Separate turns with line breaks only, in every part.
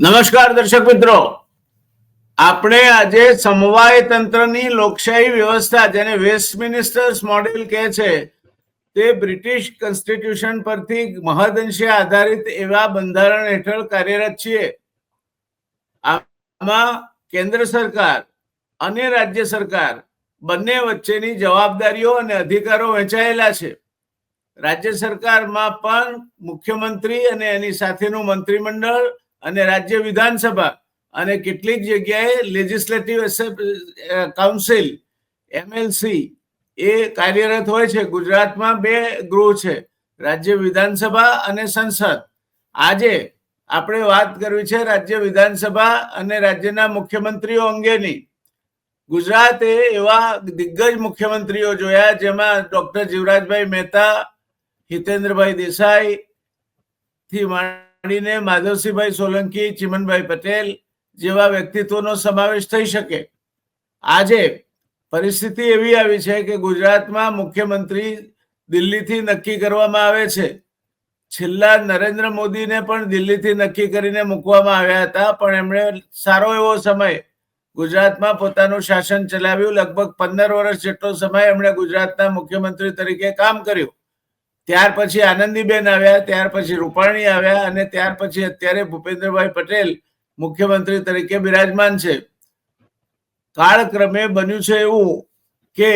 નમસ્કાર દર્શક મિત્રો, આપણે આજે સમવાય તંત્રની લોકશાહી વ્યવસ્થા જેને વેસ્ટમિનિસ્ટર મોડેલ કહે છે તે બ્રિટિશ કોન્સ્ટિટ્યુશન પરથી મહદઅંશે આધારિત એવા બંધારણ હેઠળ કાર્યરત છીએ. આમાં કેન્દ્ર સરકાર અને રાજ્ય સરકાર બંને વચ્ચેની જવાબદારીઓ અને અધિકારો વહેંચાયેલા છે. રાજ્ય સરકારમાં પણ મુખ્યમંત્રી અને એની સાથેનું મંત્રીમંડળ અને રાજ્ય વિધાનસભા અને કેટલીક જગ્યાએ લેજિસ્લેટિવ કાઉન્સિલ એમએલસી એ કાર્યરત હોય છે. ગુજરાતમાં બે ગૃહ છે, રાજ્ય વિધાનસભા અને સંસદ. આજે આપણે વાત કરવી છે રાજ્ય વિધાનસભા અને રાજ્યના મુખ્યમંત્રીઓ અંગેની. ગુજરાતે એવા દિગ્ગજ મુખ્યમંત્રીઓ જોયા જેમાં ડોક્ટર જીવરાજભાઈ મહેતા, હિતેન્દ્રભાઈ દેસાઈ થી માંડીને માધવસિંહભાઈ સોલંકી, ચિમનભાઈ પટેલ જેવા વ્યક્તિત્વનો સમાવેશ થઈ શકે. આજે પરિસ્થિતિ એવી આવી છે કે ગુજરાતમાં મુખ્યમંત્રી દિલ્હીથી નક્કી કરવામાં આવે છે. છેલ્લા નરેન્દ્ર મોદીને પણ દિલ્હીથી નક્કી કરીને મૂકવામાં આવ્યા હતા, પણ એમણે સારો એવો સમય ગુજરાતમાં પોતાનું શાસન ચલાવ્યું. લગભગ 15 વર્ષ જેટલો સમય એમણે ગુજરાતના મુખ્યમંત્રી તરીકે કામ કર્યું. ત્યાર પછી આનંદીબેન આવ્યા, ત્યાર પછી રૂપાણી આવ્યા અને ત્યાર પછી અત્યારે ભૂપેન્દ્રભાઈ પટેલ મુખ્યમંત્રી તરીકે બિરાજમાન છે. કાળક્રમે બન્યું છે એવું કે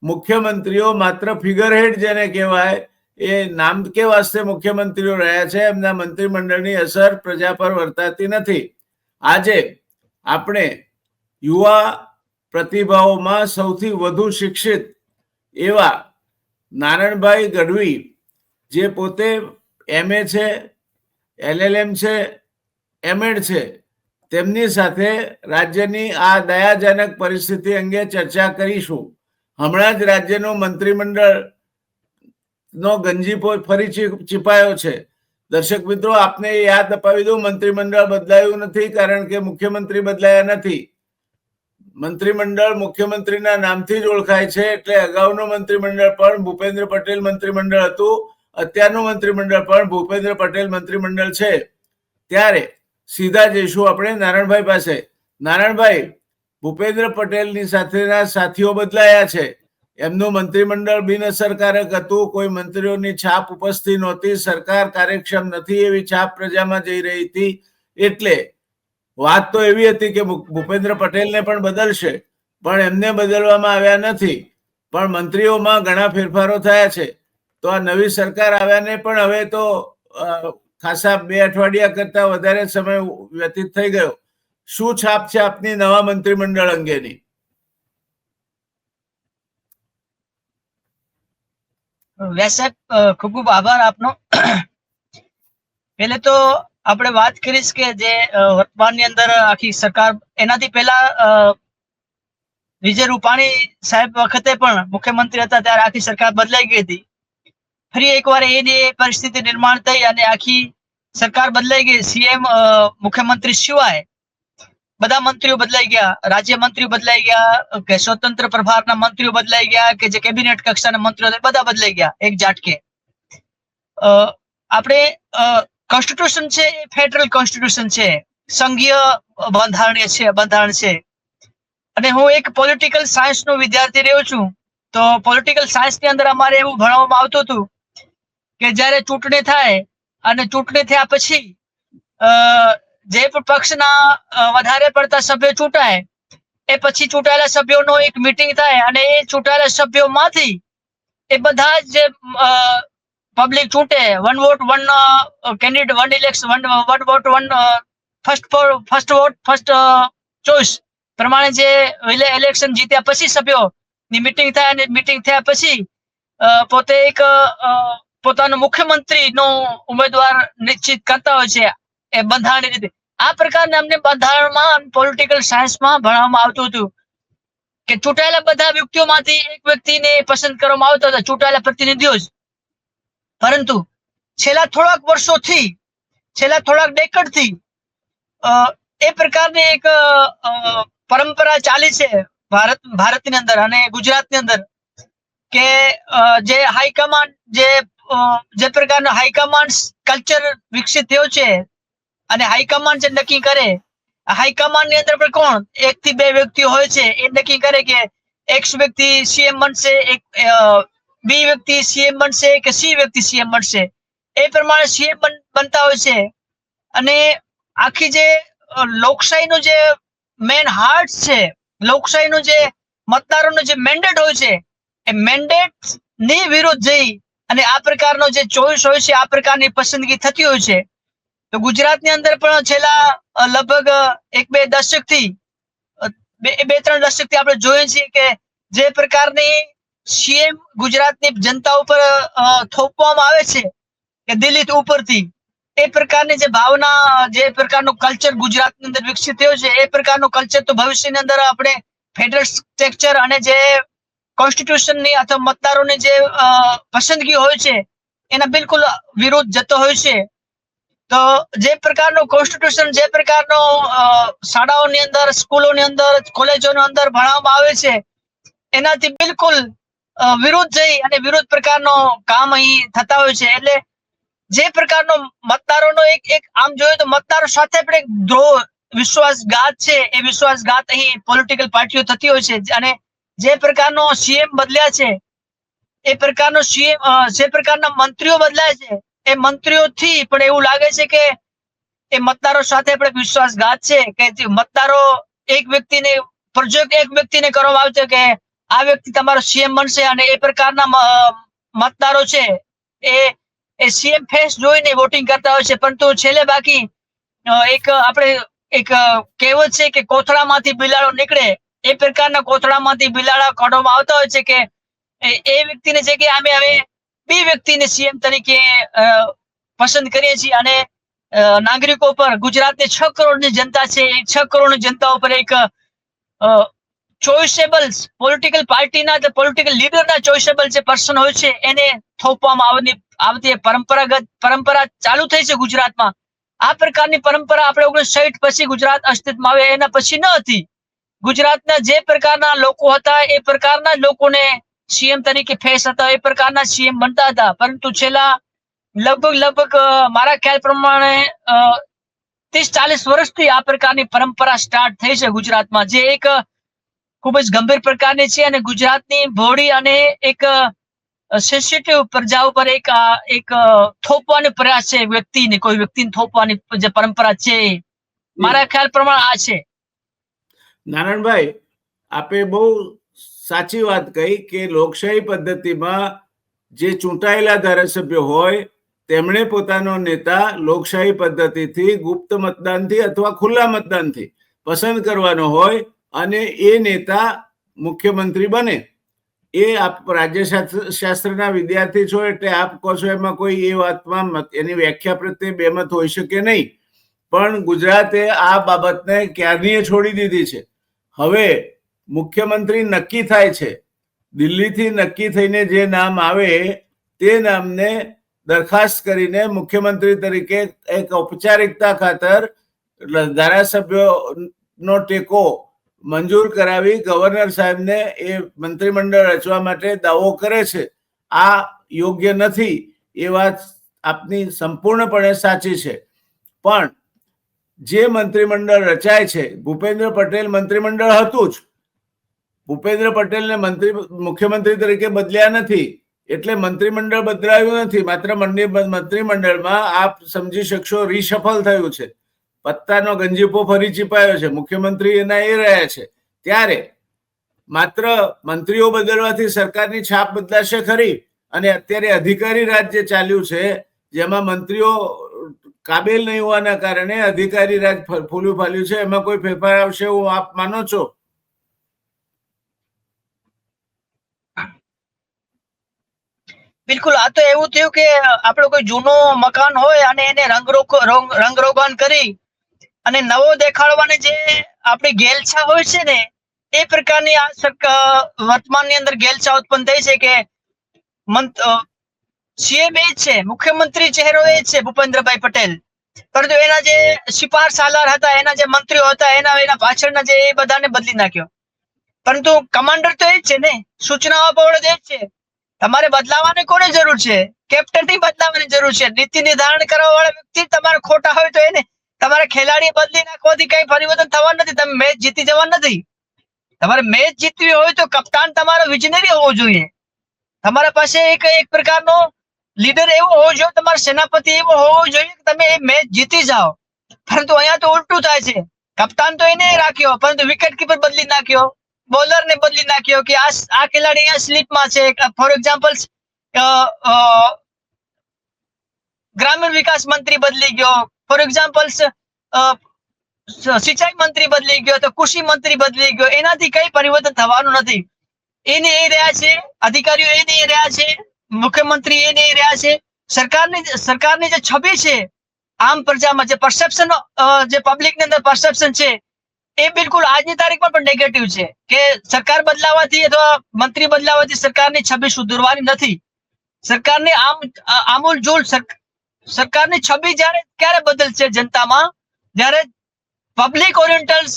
મુખ્યમંત્રીઓ માત્ર ફિગરહેડ જેને કહેવાય એ નામ કે વાસ્તે મુખ્યમંત્રીઓ રહ્યા છે, એમના મંત્રીમંડળની અસર પ્રજા પર વર્તાતી નથી. આજે આપણે યુવા પ્રતિભાઓમાં સૌથી વધુ શિક્ષિત એવા નારણભાઈ ગઢવી, જે પોતે MA છે, LLM છે, MEd છે, તેમની સાથે રાજ્યની આ દયાજનક પરિસ્થિતિ અંગે ચર્ચા કરીશું. હમણાં જ રાજ્યનું મંત્રીમંડળ નો ગંજીપો ફરી ચીપાયો છે. દર્શક મિત્રો, આપને યાદ અપાવી દઉં, મંત્રીમંડળ બદલાયું નથી કારણ કે મુખ્યમંત્રી બદલાયા નથી. મંત્રીમંડળ મુખ્યમંત્રીના નામથી જ ઓળખાય છે, એટલે અગાઉનું મંત્રીમંડળ પણ ભૂપેન્દ્ર પટેલ મંત્રીમંડળ હતું, અત્યારનું મંત્રીમંડળ પણ ભૂપેન્દ્ર પટેલ મંત્રીમંડળ છે. ત્યારે સીધા જઈશું આપણે નારણભાઈ પાસે. નારણભાઈ, ભૂપેન્દ્ર પટેલની સાથેના સાથીઓ બદલાયા છે, એમનું મંત્રીમંડળ બિનઅસરકારક હતું, કોઈ મંત્રીઓની છાપ ઉપસ્થિત નહોતી, સરકાર કાર્યક્ષમ નથી એવી છાપ પ્રજામાં જઈ રહી હતી. એટલે વાત તો એવી હતી કે ભૂપેન્દ્ર પટેલને પણ બદલશે, પણ એમને બદલવામાં આવ્યા નથી. પણ મંત્રીઓમાં ઘણા ફેરફારો થયા છે. તો આ નવી સરકાર આવ્યાને પણ હવે તો ખાસા 2 અઠવાડિયા કરતા વધારે સમય વ્યતીત થઈ ગયો. શું છાપ છે આપની નવા મંત્રીમંડળ અંગેની?
વ્યાસ સાહેબ, ખૂબ ખૂબ આભાર આપનો. પહેલે તો આપણે વાત કરીશ કે જે વર્તમાનની અંદર આખી સરકાર, એનાથી પહેલા વિજય રૂપાણી સાહેબ વખતે પણ મુખ્યમંત્રી હતા ત્યારે આખી સરકાર બદલાઈ ગઈ હતી. ફરી એકવાર એની પરિસ્થિતિ નિર્માણ થઈ અને આખી સરકાર બદલાઈ ગઈ. CM મુખ્યમંત્રી સિવાય બધા મંત્રીઓ બદલાઈ ગયા, રાજ્ય મંત્રીઓ બદલાઈ ગયા, કે સ્વતંત્ર પ્રભારના મંત્રીઓ બદલાઈ ગયા, કે જે કેબિનેટ કક્ષાના મંત્રીઓ બધા બદલાઈ ગયા એક ઝાટકે. આપણે કોન્સ્ટિટ્યુશન છે એ ફેડરલ કોન્સ્ટિટ્યુશન છે, સંઘીય બંધારણ છે. અને હું એક પોલિટિકલ સાયન્સ નો વિદ્યાર્થી રહ્યો છું, તો પોલિટિકલ સાયન્સ ની અંદર અમારે એવું ભણવામાં આવતું હતું કે જયારે ચૂંટણી થાય અને ચૂંટણી થયા પછી જે પણ પક્ષના વધારે પડતા સભ્યો ચૂંટાય એ પછી ચૂંટાયેલા સભ્યોનો એક મીટિંગ થાય અને એ ચૂંટાયેલા સભ્યોમાંથી એ બધા જ પબ્લિક ચૂંટે, 1 vote 1 candidate 1 election 1 vote 1 first vote first choice પ્રમાણે જે ઇલેક્શન જીત્યા પછી સભ્યોની મીટિંગ થાય અને મીટિંગ થયા પછી પોતે એક પોતાનો મુખ્યમંત્રીનો ઉમેદવાર નિશ્ચિત કરતા હોય છે એ બંધારણની રીતે. આ પ્રકારના અમને બંધારણમાં પોલિટિકલ સાયન્સમાં ભણવામાં આવતું હતું કે ચૂંટાયેલા બધા વ્યક્તિઓમાંથી એક વ્યક્તિને પસંદ કરવામાં આવતા હતા, ચૂંટાયેલા પ્રતિનિધિઓ જ. પરંતુ છેલ્લા થોડાક વર્ષોથી, છેલ્લા થોડાક ડેકેડથી એ પ્રકારની એક પરંપરા ચાલી છે ભારતની અંદર અને ગુજરાતની અંદર કે જે હાઈકમાન્ડ જે પ્રકારનો હાઈકમાન્ડ કલ્ચર વિકસિત થયો છે અને હાઈકમાન્ડ જે નક્કી કરે, હાઈકમાન્ડ ની અંદર પણ કોણ 1 થી 2 વ્યક્તિઓ હોય છે, એ નક્કી કરે કે X વ્યક્તિ સીએમ બનશે, બી વ્યક્તિ સીએમ બનશે કે સી વ્યક્તિ સીએમ બનશે, એ પ્રમાણે સીએમ બનતા હોય છે. અને આખી જે લોકશાહીનું જે મેન હાર્ટ છે, લોકશાહીનું જે મતદારોનો જે મેન્ડેટ હોય છે, એ મેન્ડેટ ની વિરુદ્ધ જઈ અને આ પ્રકારનો જે ચોઈસ હોય છે, આ પ્રકારની પસંદગી થતી હોય છે. તો ગુજરાતની અંદર પણ છેલ્લા લગભગ 1-2 દશકથી 2-3 દશકથી આપણે જોઈએ છીએ કે જે પ્રકારની સીએમ ગુજરાતની જનતા ઉપર થોપવામાં આવે છે કે દિલ્હી ઉપરથી, એ પ્રકારની જે ભાવના, જે પ્રકારનું કલ્ચર ગુજરાતની અંદર વિકસિત થયું છે, એ પ્રકારનું કલ્ચર તો ભવિષ્યની અંદર આપણે ફેડરલ સ્ટ્રક્ચર અને જે કોન્સ્ટિટ્યુશનની અથવા મતદારોની જે પસંદગી હોય છે એના બિલકુલ વિરુદ્ધ જતો હોય છે. તો જે પ્રકારનું કોન્સ્ટિટ્યુશન, જે પ્રકારનો શાળાઓની અંદર, સ્કૂલોની અંદર, કોલેજોની અંદર ભણાવવામાં આવે છે, એનાથી બિલકુલ વિરુદ્ધ જઈ અને વિરુદ્ધ પ્રકારનો કામ અહીં થતા હોય છે. એટલે જે પ્રકારનો મતદારોનો એક આમ જોઈએ તો મતદારો સાથે પણ એક દ્રોહ, વિશ્વાસઘાત છે, એ વિશ્વાસઘાત અહીં પોલિટિકલ પાર્ટીઓ થતી હોય છે. અને જે પ્રકારનો સીએમ બદલ્યા છે, એ પ્રકારનો સીએમ, જે પ્રકારના મંત્રીઓ બદલાય છે, એ મંત્રીઓથી પણ એવું લાગે છે કે એ મતદારો સાથે પણ વિશ્વાસઘાત છે, કે મતદારો એક વ્યક્તિને પ્રોજેક્ટ એક વ્યક્તિને કરવામાં આવે છે કે આ વ્યક્તિ તમારો સીએમ બનશે, અને એ પ્રકારના મતદારો છે એ સીએમ ફેસ જોઈને વોટિંગ કરતા હોય છે. પરંતુ છેલ્લે બાકી એક કહેવત છે કે કોથળામાંથી બિલાડો નીકળે, એ પ્રકારના કોથળામાંથી બિલાડા કાઢવામાં આવતા હોય છે કે એ વ્યક્તિને જગ્યાએ અમે હવે બી વ્યક્તિને સીએમ તરીકે પસંદ કરીએ છીએ. અને નાગરિકો પર, ગુજરાતની 6 કરોડની જનતા છે, એ 6 કરોડની જનતા ઉપર એક ચોઇસેબલ પોલિટિકલ પાર્ટીના, પોલિટિકલ લીડરના ચોઇસેબલ જે પર્સન હોય છે, એને થોપવામાં આવતી પરંપરા ચાલુ થઈ છે ગુજરાતમાં. આ પ્રકારની પરંપરા આપણે 1960 પછી ગુજરાત અસ્તિત્વમાં આવે એના પછી ન હતી. ગુજરાતના જે પ્રકારના લોકો હતા, એ પ્રકારના લોકોને સીએમ તરીકે ફેસ હતા, એ પ્રકારના સીએમ બનતા હતા. પરંતુ છેલ્લા લગભગ મારા ખ્યાલ પ્રમાણે 30-40 વર્ષથી આ પ્રકારની પરંપરા સ્ટાર્ટ થઈ છે ગુજરાતમાં, જે એક ખૂબ જ ગંભીર પ્રકારની છે. અને ગુજરાતની ભોળી અને એક સેન્સિટિવ પ્રજા ઉપર એક થોપવાનો પ્રયાસ છે, વ્યક્તિને, કોઈ વ્યક્તિને થોપવાની જે પરંપરા છે, મારા ખ્યાલ પ્રમાણે આ છે.
નારાયણભાઈ, આપે બહુ સાચી વાત કહી કે લોકશાહી પદ્ધતિમાં જે ચૂંટાયેલા ધારાસભ્યો હોય તેમણે પોતાનો નેતા લોકશાહી પદ્ધતિથી, ગુપ્ત મતદાનથી અથવા ખુલ્લા મતદાનથી પસંદ કરવાનો હોય, અને એ નેતા મુખ્યમંત્રી બને. એ આપ રાજ્યશાસ્ત્રના વિદ્યાર્થી છો એટલે આપ કહો છો એમાં કોઈ એ વાતમાં એની વ્યાખ્યા પ્રત્યે બેમત હોઈ શકે નહીં. પણ ગુજરાતે આ બાબતને ક્યારની છોડી દીધી છે. હવે મુખ્યમંત્રી નક્કી થાય છે, દિલ્હીથી નક્કી થઈને જે નામ આવે તે નામને દરખાસ્ત કરીને મુખ્યમંત્રી તરીકે એક ઔપચારિકતા ખાતર ધારાસભ્યોનો ટેકો મંજૂર કરાવી ગવર્નર સાહેબને એ મંત્રીમંડળ રચવા માટે દાવો કરે છે. આ યોગ્ય નથી, એ વાત આપની સંપૂર્ણપણે સાચી છે. પણ જે મંત્રીમંડળ રચાય છે, ભૂપેન્દ્ર પટેલ મંત્રીમંડળ હતું જ, ભૂપેન્દ્ર પટેલને મુખ્યમંત્રી તરીકે બદલ્યા નથી, એટલે મંત્રીમંડળ બદલાયું નથી. માત્ર મંત્રીમંડળમાં આપ સમજી શકશો રીશફલ થયું છે, પત્તાનો ગંજીફો ફરી ચીપાયો છે, મુખ્યમંત્રી એના એ રહ્યા છે. ત્યારે માત્ર મંત્રીઓ બદલવાથી સરકારની છાપ બદલાશે ખરી? અને અત્યારે અધિકારી રાજ જે ચાલ્યું છે, જેમાં મંત્રીઓ કાબેલ નહીં હોવાના કારણે અધિકારી રાજ ફૂલ્યું ફાલ્યું છે, એમાં કોઈ ફેરફાર આવશે એવું આપ માનો છો?
બિલકુલ. આ તો એવું થયું કે આપણો કોઈ જૂનો મકાન હોય અને એને રંગરોગાન કરી અને નવો દેખાડવાની જે આપણી ગેલછા હોય છે ને, એ પ્રકારની આ વર્તમાનની અંદર ગેલછા ઉત્પન્ન થઈ છે કે સીએમ એ છે, મુખ્યમંત્રી ચહેરો એ છે ભૂપેન્દ્રભાઈ પટેલ, પરંતુ એના જે સિપાર સાલાર હતા, એના જે મંત્રીઓ હતા, એના પાછળના જે એ બધાને બદલી નાખ્યો. પરંતુ કમાન્ડર તો એ જ છે ને, સૂચનાઓ આપવાનો એ જ છે. તમારે બદલાવાની કોની જરૂર છે? કેપ્ટન ની બદલાવાની જરૂર છે. નીતિ નિર્ધારણ કરવા વાળા વ્યક્તિ તમારે ખોટા હોય તો એને તમારે ખેલાડી બદલી નાખવાથી કઈ પરિવર્તન થવાનું નથી. તમે મેચ જીતી જવાનું નથી. તમારે મેચ જીતવી હોય તો કપ્તાન તમારો વિજનરી હોવો જોઈએ. તમારા પાસે એક પ્રકારનો લીડર એવો હોવો જોઈએ, તમારો સેનાપતિ એવો હોવો જોઈએ કે તમે એ મેચ જીતી જાઓ. પરંતુ અહીંયા તો ઉલટું થાય છે. કપ્તાન તો એને રાખ્યો, પરંતુ વિકેટ કીપર બદલી નાખ્યો, બોલર ને બદલી નાખ્યો કે આ ખેલાડી અહીંયા સ્લીપમાં છે. ફોર એક્ઝામ્પલ ગ્રામીણ વિકાસ મંત્રી બદલી ગયો, ફોર એક્ઝામ્પલ સિંચાઈ મંત્રી બદલી ગયો, તો કૃષિ મંત્રી બદલી ગયો. એનાથી કઈ પરિવર્તન થવાનું નથી. એને એ રહ્યા છે, અધિકારીઓ એ નહીં રહ્યા છે, મુખ્યમંત્રી એ નહીં રહ્યા છે. સરકારની જે છબી છે આમ પ્રજામાં, જે પરસેપ્શન, જે પબ્લિક ની અંદર પરસેપ્શન છે, એ બિલકુલ આજની તારીખમાં પણ નેગેટિવ છે કે સરકાર બદલાવાથી અથવા મંત્રી બદલાવાથી સરકારની છબી સુધરવાની નથી. સરકારની આમૂલચૂલ સરકારની છબી ક્યારે બદલશે જનતામાં? જ્યારે પબ્લિક ઓરિએન્ટેડ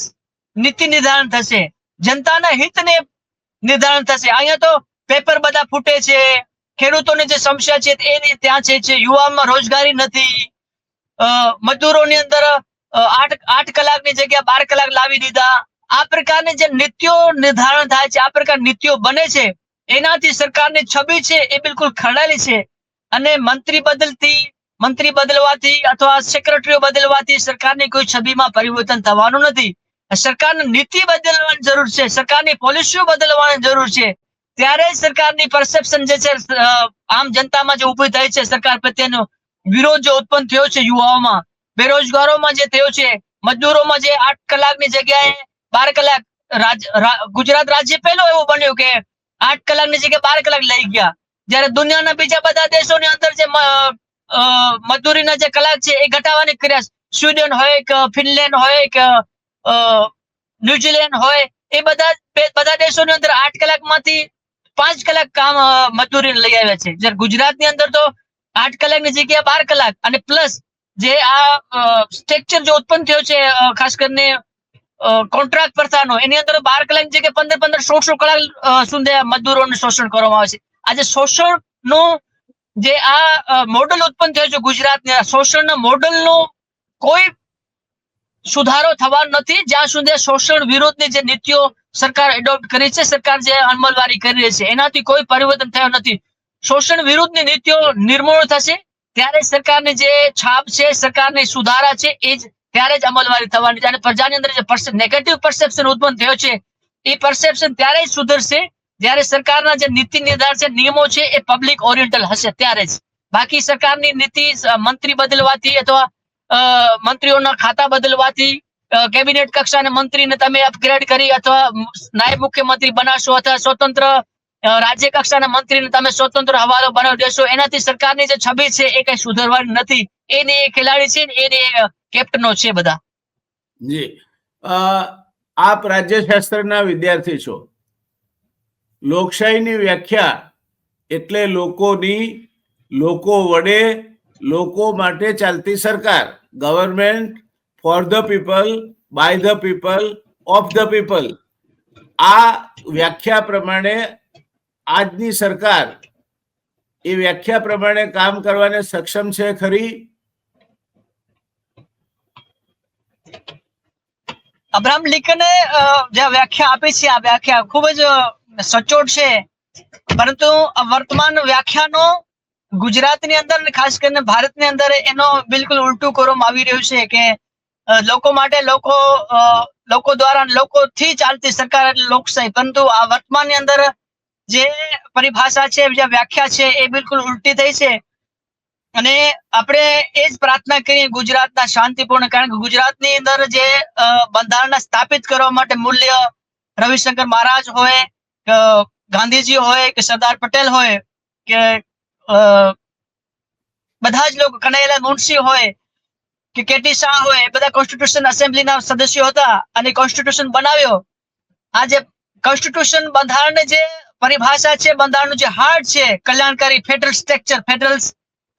નીતિ નિર્ધારણ થશે, જનતાના હિતને નિર્ધારણ થશે. અહીંયા તો પેપર બધા ફૂટે છે, ખેડૂતોની જે સમસ્યા છે એ ત્યાં છે, યુવાનમાં રોજગારી નથી, મજદૂરોની અંદર 8 કલાકની જગ્યા 12 કલાક લાવી દીધા. આ પ્રકારની જે નીતિઓ નિર્ધારણ થાય છે, આ પ્રકાર નીતિઓ બને છે, એનાથી સરકારની છબી છે એ બિલકુલ ખરડાયેલી છે. અને મંત્રી બદલવાથી અથવા સેક્રેટરીઓ બદલવાથી સરકારની કોઈ છબીમાં પરિવર્તન થવાનું નથી. સરકારની નીતિ બદલવાની જરૂર છે, સરકારની પોલિસીઓ બદલવાની જરૂર છે. ત્યારે સરકારની પરસેપ્શન જે છે આમ જનતામાં જે ઉભી થઈ છે, સરકાર પ્રત્યેનો વિરોધ જે ઉત્પન્ન થયો છે યુવાઓમાં, બેરોજગારોમાં જે થયો છે, મજદૂરોમાં જે 8 કલાકની જગ્યાએ 12 કલાક, ગુજરાત રાજ્ય પહેલો એવું બન્યું કે 8 કલાકની જગ્યાએ 12 કલાક લઈ ગયા. જયારે દુનિયાના બીજા બધા દેશોની અંદર જે મજદૂરીના જે કલાક છે એ ઘટાડવાની કર્યા. સ્વીડન હોય કે ફિનલેન્ડ હોય કે ન્યુઝીલેન્ડ હોય, એ બધા દેશોની અંદર 8 કલાકમાંથી 5 કલાક કામ મજદૂરી લઈ આવ્યા છે. જ્યારે ગુજરાતની અંદર તો 8 કલાકની જગ્યાએ 12 કલાક અને પ્લસ જે આ સ્ટ્રક્ચર જે ઉત્પન્ન થયો છે ખાસ કરીને કોન્ટ્રાક્ટ પ્રથાનો, એની અંદર 12 કલાકની જગ્યાએ 15-16 કલાક સુધી મજદૂરોનું શોષણ કરવામાં આવે છે. આજે શોષણનું જે આ મોડલ ઉત્પન્ન થયો છે ગુજરાતના, શોષણના મોડલનો કોઈ સુધારો થવાનો નથી જ્યાં સુધી શોષણ વિરોધની જે નીતિઓ સરકાર એડોપ્ટ કરી છે, સરકાર જે અમલવારી કરી રહી છે, એનાથી કોઈ પરિવર્તન થયો નથી. શોષણ વિરુદ્ધની નીતિઓ નિર્મૂળ થશે ત્યારે સરકારની જે છાપ છે, સરકારની સુધારા છે, એ જ ત્યારે જ અમલવારી થવાની છે. અને પ્રજાની અંદર જે નેગેટિવ પરસેપ્શન ઉત્પન્ન થયો છે, એ પરસેપ્શન ત્યારે જ સુધરશે જ્યારે સરકારના જે નીતિ નિર્ધારણ છે, નિયમો છે, એ પબ્લિક ઓરિએન્ટેડ હશે ત્યારે જ. બાકી સરકારની નીતિ મંત્રી બદલવાથી અથવા મંત્રીઓના ખાતા બદલવાથી, કેબિનેટ કક્ષાના મંત્રીને તમે અપગ્રેડ કરી અથવા નાયબ મુખ્યમંત્રી બનાવશો અથવા સ્વતંત્ર રાજ્ય કક્ષાના મંત્રીને તમે સ્વતંત્ર હવાલો બનાવી દેશો, એનાથી સરકારની જે છબી છે એ કઈ સુધરવાની નથી. એને ખેલાડી છે, એને કેપ્ટનો છે બધા.
જી, આપ રાજ્યશાસ્ત્રના વિદ્યાર્થી છો. લોકશાહીની વ્યાખ્યા એટલે લોકોની, લોકો વડે, લોકો માટે ચાલતી સરકાર. Government for the people, by the people, of the people. આ વ્યાખ્યા પ્રમાણે આજની સરકાર એ વ્યાખ્યા પ્રમાણે કામ કરવાને સક્ષમ છે ખરી?
અબ્રાહમ લિંકને જે વ્યાખ્યા આપી છે, આ વ્યાખ્યા ખૂબ જ સચોટ છે, પરંતુ વર્તમાન વ્યાખ્યાનો ગુજરાતની અંદર ખાસ કરીને ભારતની અંદર એનો બિલકુલ ઉલટું કરવામાં આવી રહ્યું છે કે લોકો માટે, લોકો દ્વારા, લોકોથી ચાલતી સરકાર એટલે લોકશાહી. પરંતુ આ વર્તમાનની અંદર જે પરિભાષા છે, જે વ્યાખ્યા છે, એ બિલકુલ ઉલટી થઈ છે. અને આપણે એ જ પ્રાર્થના કરીએ ગુજરાતના શાંતિપૂર્ણ, કારણ કે ગુજરાતની અંદર જે બંધારણ સ્થાપિત કરવા માટે મૂલ્ય રવિશંકર મહારાજ હોય, ગાંધીજી હોય કે સરદાર પટેલ હોય કે બધા જ લોકો, કનૈયાલાલ મુનશી હોય કે કેટી શાહ હોય, બધા કોન્સ્ટિટ્યુશન એસેમ્બલીના સદસ્યો હતા અને કોન્સ્ટિટ્યુશન બનાવ્યો. આ જે કોન્સ્ટિટ્યુશન બંધારણની જે પરિભાષા છે, બંધારણનું જે હાર્ટ છે, કલ્યાણકારી ફેડરલ સ્ટ્રક્ચર, ફેડરલ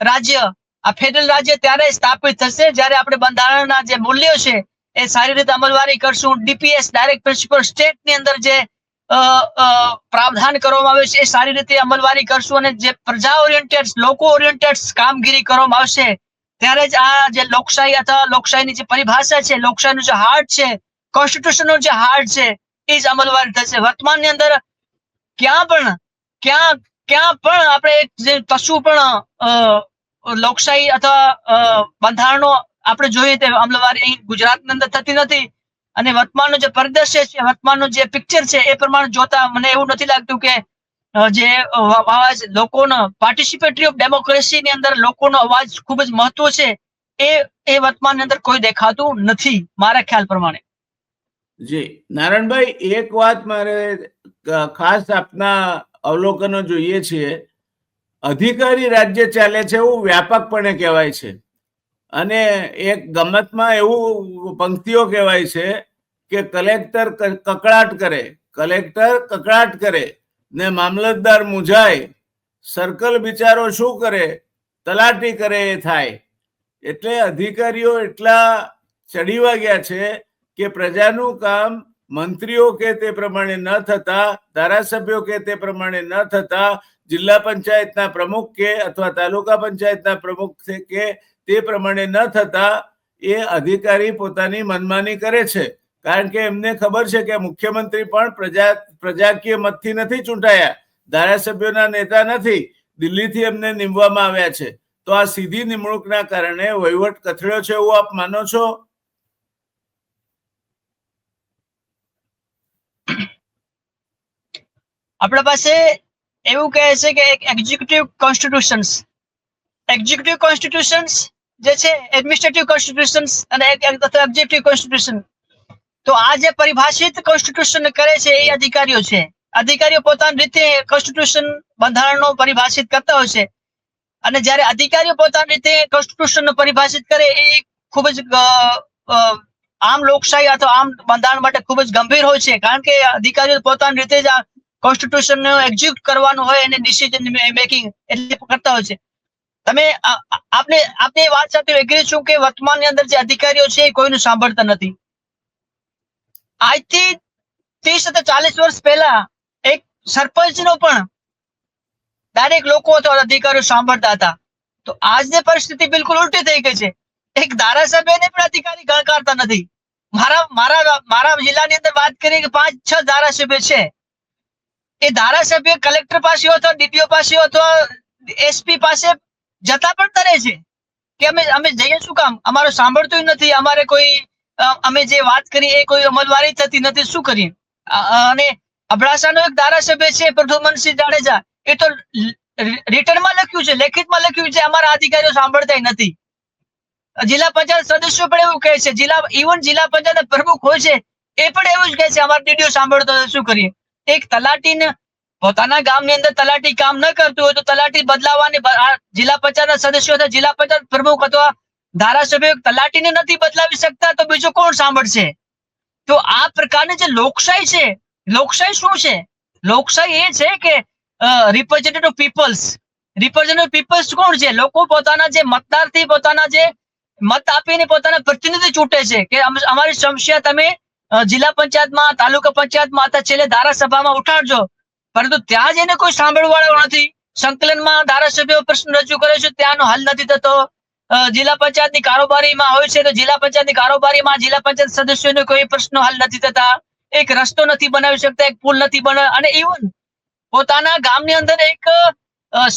રાજ્ય. આ ફેડરલ રાજ્ય ત્યારે સ્થાપિત થશે જ્યારે આપણે બંધારણના જે મૂલ્યો છે એ સારી રીતે અમલવારી કરશું. ડીપીએસ, ડાયરેક્ટ પ્રિન્સિપલ સ્ટેટની અંદર જે પ્રાવધાન કરવામાં આવે છે એ સારી રીતે અમલવારી કરશું અને જે પ્રજા ઓરિએન્ટેડ, લોકો ઓરિએન્ટેડ કામગીરી કરવામાં આવશે ત્યારે જ આ જે લોકશાહી અથવા લોકશાહીની જે પરિભાષા છે, લોકશાહીનું જે હાર્ટ છે, કોન્સ્ટિટ્યુશનનો જે હાર્ટ છે, એ જ અમલવારી થશે. વર્તમાનની અંદર ક્યાં પણ આપણે જે કશું પણ લોકશાહી અથવા બંધારણો આપણે જોઈએ તે અમલવારી અહીં ગુજરાતની અંદર થતી નથી. અને વર્તમાનનું જે પરિદ્રશ્ય છે, વર્તમાનનું જે પિક્ચર છે, એ પ્રમાણે જોતા મને એવું નથી લાગતું કે જે અવાજ લોકોનો પાર્ટિસિપેટરી ઓફ ડેમોક્રેસી ની અંદર લોકોનો અવાજ ખૂબ જ મહત્વ છે, એ વર્તમાનની અંદર કોઈ દેખાતું નથી મારા ખ્યાલ પ્રમાણે.
જી નારાયણભાઈ, એક વાત મારે ખાસ આપના અવલોકનો જોઈએ છીએ. અધિકારી રાજ્ય ચાલે છે એવું વ્યાપકપણે કહેવાય છે, અને એક ગમતમાં એવું પંક્તિઓ કહેવાય છે કે કલેક્ટર કકળાટ કરે ને મામલતદાર મૂંઝાય, સર્કલ બિચારો શું કરે, તલાટી કરે એ થાય. એટલે અધિકારીઓ એટલા ચડી વાગ્યા છે કે પ્રજાનું કામ મંત્રીઓ કે તે પ્રમાણે ન થતા, ધારાસભ્યો કે તે પ્રમાણે ન થતા, જિલ્લા પંચાયતના પ્રમુખ કે અથવા તાલુકા પંચાયતના પ્રમુખ કે તે પ્રમાણે ન થતા એ અધિકારી પોતાની મનમાની કરે છે. કારણ કે એમને ખબર છે કે મુખ્યમંત્રી પણ પ્રજાકીય મતથી નથી ચૂંટાયા, ધારાસભ્યોના નેતા નથી, દિલ્હીથી એમને નીમવામાં આવ્યા છે. તો આ સીધી નિમણૂકના કારણે વહીવટ કથળ્યો છે એવું આપ માનો છો?
આપણા પાસે એવું કહે છે કે એક એક્ઝિક્યુટિવ કોન્સ્ટિટ્યુશન્સ જે છે, એડમિનિસ્ટ્રેટિવ કોન્સ્ટિટ્યુશન્સ અને એક્ઝિક્યુટિવ કોન્સ્ટિટ્યુશન. તો આ જે પરિભાષિત કોન્સ્ટિટ્યુશન કરે છે એ અધિકારીઓ છે. અધિકારીઓ પોતાની રીતે કોન્સ્ટિટ્યુશન બંધારણનો પરિભાષિત કરતા હોય છે, અને જ્યારે અધિકારીઓ પોતાની રીતે કોન્સ્ટિટ્યુશનનો પરિભાષિત કરે એ ખૂબ જ આમ લોકશાહી અથવા આમ બંધારણ માટે ખૂબ જ ગંભીર હોય છે. કારણ કે અધિકારીઓ પોતાની રીતે જ આ કોન્સ્ટિટ્યુશનને એક્ઝિક્યુટ કરવાનું હોય અને ડિસિઝન મેકિંગ એટલે કરતા હોય છે. તમે આપણે એ વાત સાથે એગ્રી છું કે વર્તમાનની અંદર જે અધિકારીઓ છે એ કોઈનું સાંભળતા નથી. આજથી 30 અથવા 40 વર્ષ પહેલા એક સરપંચનો પણ ડાયરેક્ટ લોકો અથવા અધિકારીઓ સાંભળતા હતા. તો આજની પરિસ્થિતિ બિલકુલ ઉલટી થઈ ગઈ છે. એક ધારાસભ્યને પણ અધિકારી ગણકારતા નથી. મારા જિલ્લાની અંદર વાત કરીએ કે 5-6 ધારાસભ્ય છે. એ ધારાસભ્ય કલેક્ટર પાસે અથવા ડીપીઓ પાસે અથવા એસપી પાસે જતા પણ તરે છે કે અમે જઈએ શું કામ, અમારું સાંભળતું નથી, અમારે કોઈ અમે જે વાત કરી એ કોઈ અમલવારી થતી નથી, શું કરીએ. અને અબડાસાનો એક ધારાસભ્ય છે પ્રદ્યુમનસિંહ જાડેજા, એ તો રિટર્નમાં લખ્યું છે, લેખિતમાં લખ્યું છે, અમારા અધિકારીઓ સાંભળતા નથી. જિલ્લા પંચાયત સદસ્યો પણ એવું કહે છે, ઇવન જિલ્લા પંચાયત પ્રમુખ હોય છે એ પણ એવું જ કહે છે, અમારા ડીડીઓ સાંભળતો શું કરીએ. એક તલાટીને પોતાના ગામની અંદર તલાટી કામ ન કરતું હોય તો તલાટી બદલાવાની, જિલ્લા પંચાયતના સદસ્યો, જિલ્લા પંચાયત પ્રમુખ અથવા ધારાસભ્યો તલાટીને નથી બદલાવી શકતા તો બીજું કોણ સાંભળશે? તો આ પ્રકારની જે લોકશાહી છે, લોકશાહી શું છે? લોકશાહી એ છે કે રિપ્રેઝેન્ટેટિવ પીપલ્સ કોણ છે? લોકો પોતાના જે મતદારથી પોતાના જે મત આપીને પોતાના પ્રતિનિધિ ચૂંટે છે કે અમારી સમસ્યા તમે જિલ્લા પંચાયતમાં, તાલુકા પંચાયતમાં અથવા છેલ્લે ધારાસભામાં ઉઠાડજો. પરંતુ ત્યાં જઈને કોઈ સાંભળવા વાળો નથી. સંકલનમાં ધારાસભ્યો પ્રશ્ન રજૂ કરે છે, ત્યાંનો હલ નથી થતો. જિલ્લા પંચાયતની કારોબારીમાં હોય છે તો જિલ્લા પંચાયતની કારોબારીમાં જિલ્લા પંચાયત સદસ્યોને કોઈ પ્રશ્નો હલ નથી થતા. એક રસ્તો નથી બનાવી શકતા, એક પુલ નથી બનાવી, અને ઇવન પોતાના ગામની અંદર એક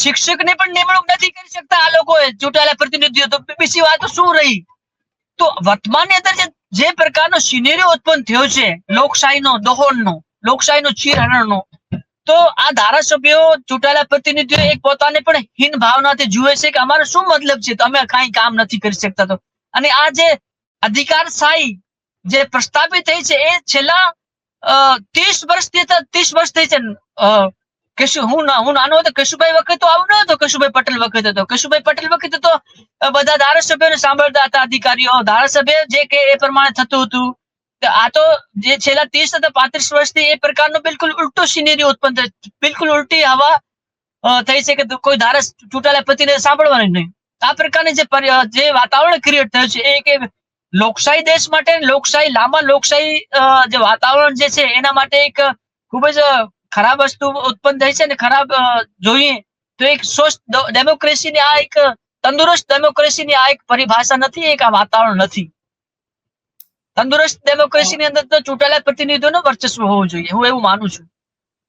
શિક્ષકની પણ નિમણૂક નથી કરી શકતા આ લોકોએ ચૂંટાયેલા પ્રતિનિધિઓ. તો બીજી વાત શું રહી? તો વર્તમાનની અંદર જે પ્રકારનો સિનેરિયો ઉત્પન્ન થયો છે લોકશાહીનો દોહનનો, લોકશાહીનો ચીરહરણનો, તો આ ધારાસભ્યો ચૂંટાયેલા પ્રતિનિધિઓ એક પોતાને પણ હીન ભાવનાથી જુએ છે કે અમારો શું મતલબ છે, તો અમે કાંઈ કામ નથી કરી શકતા. તો અને આ જે અધિકારશાહી જે પ્રસ્થાપિત થઈ છે એ છેલ્લા 30 વર્ષ થઈ છે. હું નાનો હતો કેશુભાઈ વખતે તો આવું ન હતો. કેશુભાઈ પટેલ વખતે તો બધા ધારાસભ્યોને સાંભળતા હતા અધિકારીઓ, ધારાસભ્ય જે કે એ પ્રમાણે થતું હતું. આ તો જે છેલ્લા 30 અથવા 35 વર્ષથી એ પ્રકારનો બિલકુલ ઉલટો સિનેરિયો ઉત્પન્ન થયો, બિલકુલ ઉલટી હવા થઈ છે કે કોઈ ચૂંટાયેલા પ્રતિનિધિ સાંભળવાનું નહીં. આ પ્રકારની જે વાતાવરણ ક્રિએટ થયું છે એ કે લોકશાહી દેશ માટે, લાંબા લોકશાહી જે વાતાવરણ જે છે એના માટે એક ખૂબ જ ખરાબ વસ્તુ ઉત્પન્ન થઈ છે. અને ખરાબ જોઈએ તો એક ડેમોક્રેસીની આ એક તંદુરસ્ત ડેમોક્રેસીની આ એક પરિભાષા નથી, એક આ વાતાવરણ નથી. તંદુરસ્ત ડેમોક્રેસીની અંદર તો ચૂંટાયેલા પ્રતિનિધિઓનું વર્ચસ્વ હોવું જોઈએ, હું એવું માનું છું.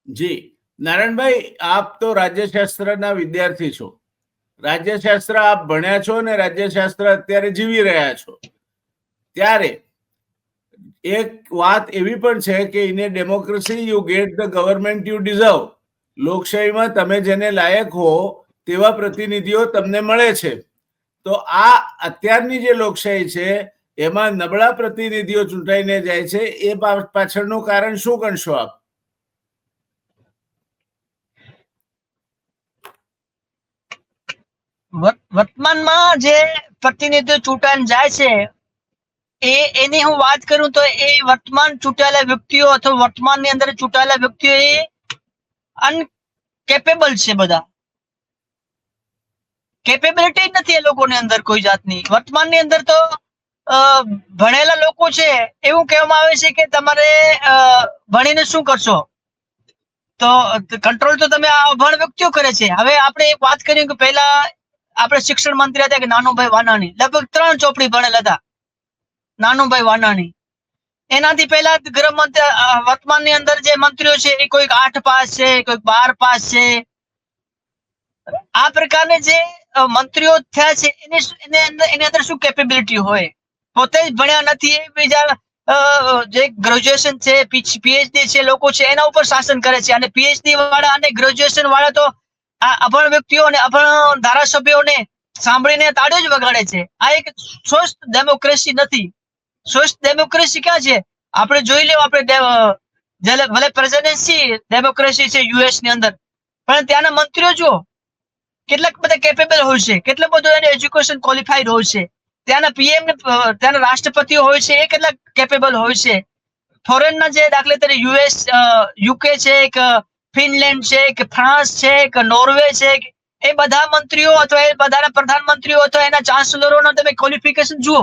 જી નારાયણભાઈ, આપ તો રાજ્યશાસ્ત્રના વિદ્યાર્થી છો, રાજ્યશાસ્ત્ર આપ ભણ્યા છો ને રાજ્યશાસ્ત્ર અત્યારે જીવી રહ્યા છો, ત્યારે એક વાત એવી પણ છે કે in a democracy you get the government you deserve. લોકશાહીમાં તમે જેને લાયક હો તેવા પ્રતિનિધિઓ તમને મળે છે. તો આ અત્યારની જે લોકશાહી છે એમાં નબળા પ્રતિનિધિઓ ચૂંટાઈને જાય છે, એ પાછળનું કારણ શું ગણશો આપ?
વર્તમાનમાં જે પ્રતિનિધિઓ ચૂંટાઈને જાય છે એની હું વાત કરું તો એ વર્તમાન ચૂંટાયેલા વ્યક્તિઓ અથવા વર્તમાનની અંદર ચૂંટાયેલા વ્યક્તિઓ એ અનકેપેબલ છે. બધા કેપેબિલિટી જ નથી એ લોકોની અંદર કોઈ જાતની. વર્તમાનની અંદર તો ભણેલા લોકો છે, એવું કહેવામાં આવે છે કે તમારે ભણીને શું કરશો, તો કંટ્રોલ તો તમે અભણ વ્યક્તિઓ કરે છે. હવે આપણે એક વાત કરીએ કે પહેલા આપણે શિક્ષણ મંત્રી હતા કે નાનુભાઈ વાનાણી, લગભગ 3 ચોપડી ભણેલા હતા નાનુભાઈ વાનાણી. એનાથી પહેલા ગૃહમંત્રી વર્તમાનની અંદર જે મંત્રીઓ છે એ કોઈક 8 પાસ છે, કોઈક 12 પાસ છે. આ પ્રકારને જે મંત્રીઓ થયા છે એની અંદર શું કેપેબિલિટી હોય? પોતે જ ભણ્યા નથી, એ બીજા જે ગ્રેજ્યુએશન છે, પીએચડી છે લોકો છે એના ઉપર શાસન કરે છે. અને પીએચડી વાળા અને ગ્રેજ્યુએશન વાળા તો આ અભણ વ્યક્તિઓ અને અભણ ધારાસભ્યોને સાંભળીને તાળીઓ જ વગાડે છે. આ એક સ્વસ્થ ડેમોક્રેસી નથી. સ્વસ્થ ડેમોક્રેસી ક્યાં છે? આપણે જોઈ લો, આપણે ભલે પ્રેસિડેન્સી ડેમોક્રેસી છે યુએસ ની અંદર, પણ ત્યાંના મંત્રીઓ જુઓ કેટલાક બધા કેપેબલ હોય છે, કેટલો બધું એને એજ્યુકેશન ક્વોલિફાઈડ હોય છે. ત્યાંના પીએમ ને ત્યાંના રાષ્ટ્રપતિઓ હોય છે એ કેટલા કેપેબલ હોય છે. ફોરેનના જે દાખલા તરીકે યુએસ, યુકે છે, એક ફિનલેન્ડ છે, કે ફ્રાન્સ છે, કે નોર્વે છે, એ બધા મંત્રીઓ અથવા એ બધાના પ્રધાનમંત્રીઓ અથવા એના ચાન્સલરોનો તમે ક્વોલિફિકેશન જુઓ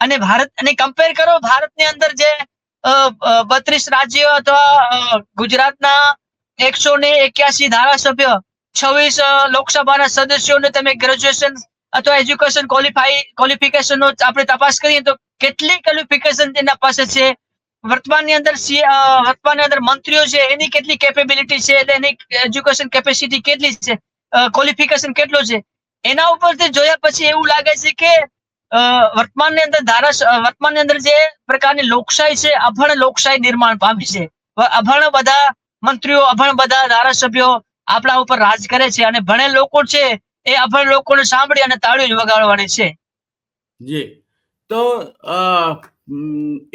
અને ભારત અને કમ્પેર કરો. ભારતની અંદર જે 32 રાજ્યો અથવા ગુજરાતના 181 ધારાસભ્ય, 26 લોકસભાના સદસ્યોને તમે ગ્રેજ્યુએશન અથવા એજ્યુકેશન ક્વોલિફિકેશન નો આપણે તપાસ કરીએ તો કેટલી ક્વોલિફિકેશન તેના પાસે છે. વર્તમાનની અંદર મંત્રીઓ છે એની કેટલી કેપેબિલિટી છે, એટલે એની એજ્યુકેશન કેપેસિટી કેટલી છે, ક્વોલિફિકેશન કેટલો છે. એના ઉપરથી જોયા પછી એવું લાગે છે કે વર્તમાનની અંદર જે પ્રકારની લોકશાહી છે, અભણ લોકશાહી નિર્માણ પામી છે. અભણ બધા મંત્રીઓ, અભણ બધા ધારાસભ્યો આપણા ઉપર રાજ કરે છે અને ભણેલ લોકો છે એ અભણ લોકોને સાંભળી અને તાળીઓ જ વગાડવાની છે.
જી, તો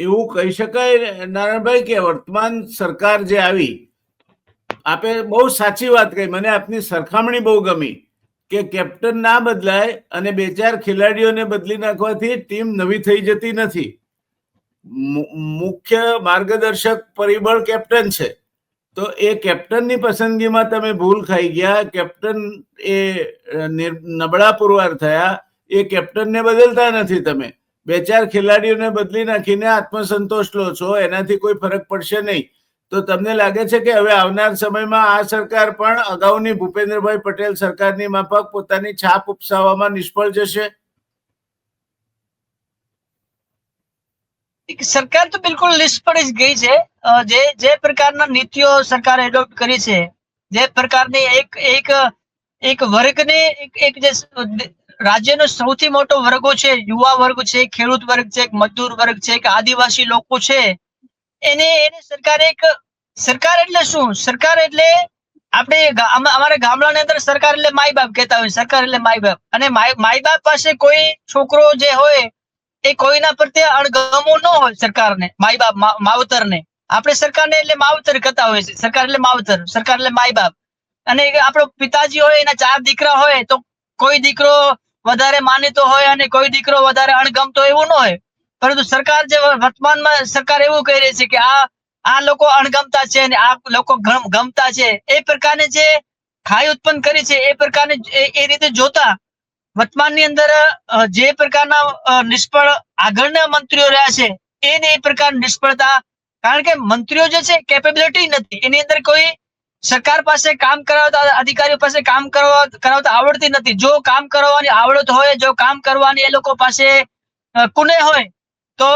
એવું કહી શકાય નારાયણભાઈ કે વર્તમાન સરકાર જે આવી, આપે બહુ સાચી વાત કહી, મને આપની સરખામણી બહુ ગમી કે કેપ્ટન ના બદલાય અને 2-4 ખેલાડીઓને બદલી નાખવાથી ટીમ નવી થઈ જતી નથી. મુખ્ય માર્ગદર્શક પરિબળ કેપ્ટન છે. તો એ કેપ્ટનની પસંદગીમાં તમે ભૂલ ખાઈ ગયા, કેપ્ટન એ નબળા પુરવાર થયા, એ કેપ્ટનને બદલતા નથી. તમે 2-4 ખેલાડીઓને બદલી નાખીને આત્મસંતોષ લો છો, એનાથી કોઈ ફરક પડશે નહીં. તો તમને લાગે છે કે હવે આવનાર સમયમાં આ સરકાર પણ અગાઉની ભૂપેન્દ્રભાઈ પટેલ સરકારની માફક પોતાની છાપ ઉપસાવવામાં નિષ્ફળ જશે?
સરકાર તો બિલકુલ નિષ્ફળ જ ગઈ છે. જે પ્રકારના નીતિઓ સરકારે એડોપ્ટ કરી છે, જે પ્રકારની એક વર્ગને એક જે રાજ્યનો સૌથી મોટો વર્ગો છે, યુવા વર્ગ છે, ખેડૂત વર્ગ છે, મજદૂર વર્ગ છે, કે આદિવાસી લોકો છે, એને સરકાર એટલે શું? સરકાર એટલે આપણે અમારા ગામડાની અંદર સરકાર એટલે માય બાપ કહેતા હોય. સરકાર એટલે માય બાપ, અને માય બાપ પાસે કોઈ છોકરો જે હોય એ કોઈના પ્રત્યે અણગમો ન હોય સરકારને, માય બાપ માવતરને. આપણે સરકારને એટલે માવતર કહેતા હોય છે. સરકાર એટલે માવતર, સરકાર એટલે માય બાપ. અને આપણો પિતાજી હોય, એના 4 દીકરા હોય, તો કોઈ દીકરો વધારે માનીતો હોય અને કોઈ દીકરો વધારે અણગમતો એવું ન હોય. પરંતુ સરકાર જે વર્તમાનમાં સરકાર એવું કહી રહી છે કે આ લોકો અણગમતા છે અને આ લોકો ગમતા છે. એ પ્રકારની જે ખાઈ ઉત્પન્ન કરી છે, એ પ્રકારની એ રીતે જોતા વર્તમાનની અંદર જે પ્રકારના નિષ્ફળ આગળના મંત્રીઓ રહ્યા છે એને એ પ્રકારની નિષ્ફળતા, કારણ કે મંત્રીઓ જે છે કેપેબિલિટી નથી, એની અંદર કોઈ સરકાર પાસે કામ કરાવતા અધિકારીઓ પાસે કામ કરાવતા આવડતી નથી. જો કામ કરવાની આવડત હોય, જો કામ કરવાની એ લોકો પાસે કુને હોય તો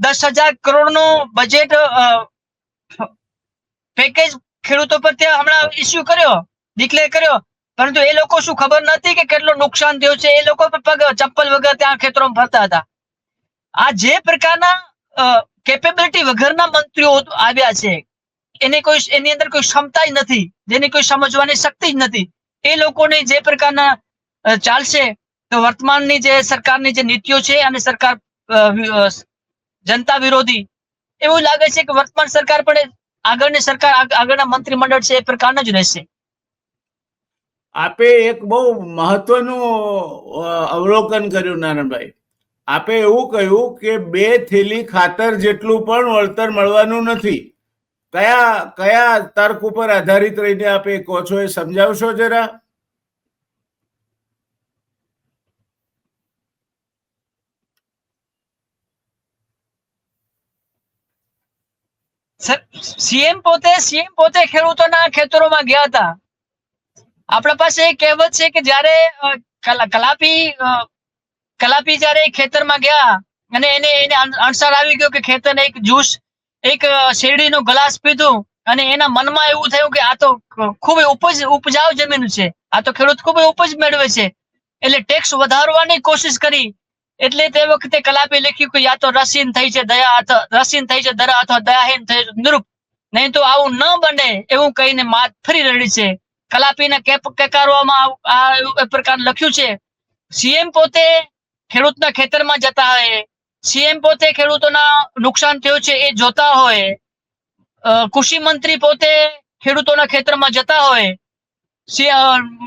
10,000 કરોડ નું બજેટ પેકેજ ખેડૂતો પર ત્યાં હમણાં ઇસ્યુ કર્યો, ડિક્લેર કર્યો, પરંતુ એ લોકો શું ખબર નથી કે કેટલું નુકસાન થયું છે. એ લોકો પગ ચપ્પલ વગર ત્યાં ખેતરોમાં ફરતા હતા. આ જે પ્રકારના કેપેબિલિટી વગરના મંત્રીઓ આવ્યા છે, એની અંદર કોઈ ક્ષમતા જ નથી, જેની કોઈ સમજવાની શક્તિ જ નથી. એ લોકોની જે પ્રકારના ચાલશે તો વર્તમાનની જે સરકારની જે નીતિઓ છે અને સરકાર જનતા વિરોધી, એવું લાગે છે કે વર્તમાન સરકાર પણ આગળની સરકાર, આગળના મંત્રીમંડળ છે એ પ્રકારના જ રહેશે.
આપે એક બહુ મહત્વનું અવલોકન કર્યું નારાયણભાઈ. આપે એવું કહ્યું કે 2 થેલી ખાતર જેટલું પણ વળતર મળવાનું નથી. કયા તર્ક ઉપર આધારિત રહીને આપે કહો છો, એ સમજાવશો જરા?
સીએમ પોતે ખેડૂતોના ખેતરોમાં ગયા હતા. આપણા પાસે એક કહેવત છે કે જયારે કલાપી જયારે ખેતરમાં ગયા અને એને અણસાર આવી ગયો કે ખેતરને એક જ્યુસ, એક શેરડીનો ગ્લાસ પીધું અને એના મનમાં એવું થયું કે આ તો ખૂબ ઉપજાઉ જમીન છે, આ તો ખેડૂત ખૂબ ઉપજ મેળવે છે, એટલે ટેક્સ વધારવાની કોશિશ કરી. એટલે તે વખતે કલાપી લખ્યું કે યા તો રસીન થઈ છે દરા અથવા દયાહીન થઈ છે નિરૂપ, નહીં તો આવું ન બને એવું કહીને માત ફરી રડી છે. કલાપીને કેકારવામાં આ પ્રકાર લખ્યું છે. સીએમ પોતે ખેડૂતના ખેતરમાં જતા હોય, સીએમ પોતે ખેડૂતોના નુકસાન થયું છે એ જોતા હોય, કૃષિ મંત્રી પોતે ખેડૂતોના ખેતરમાં જતા હોય,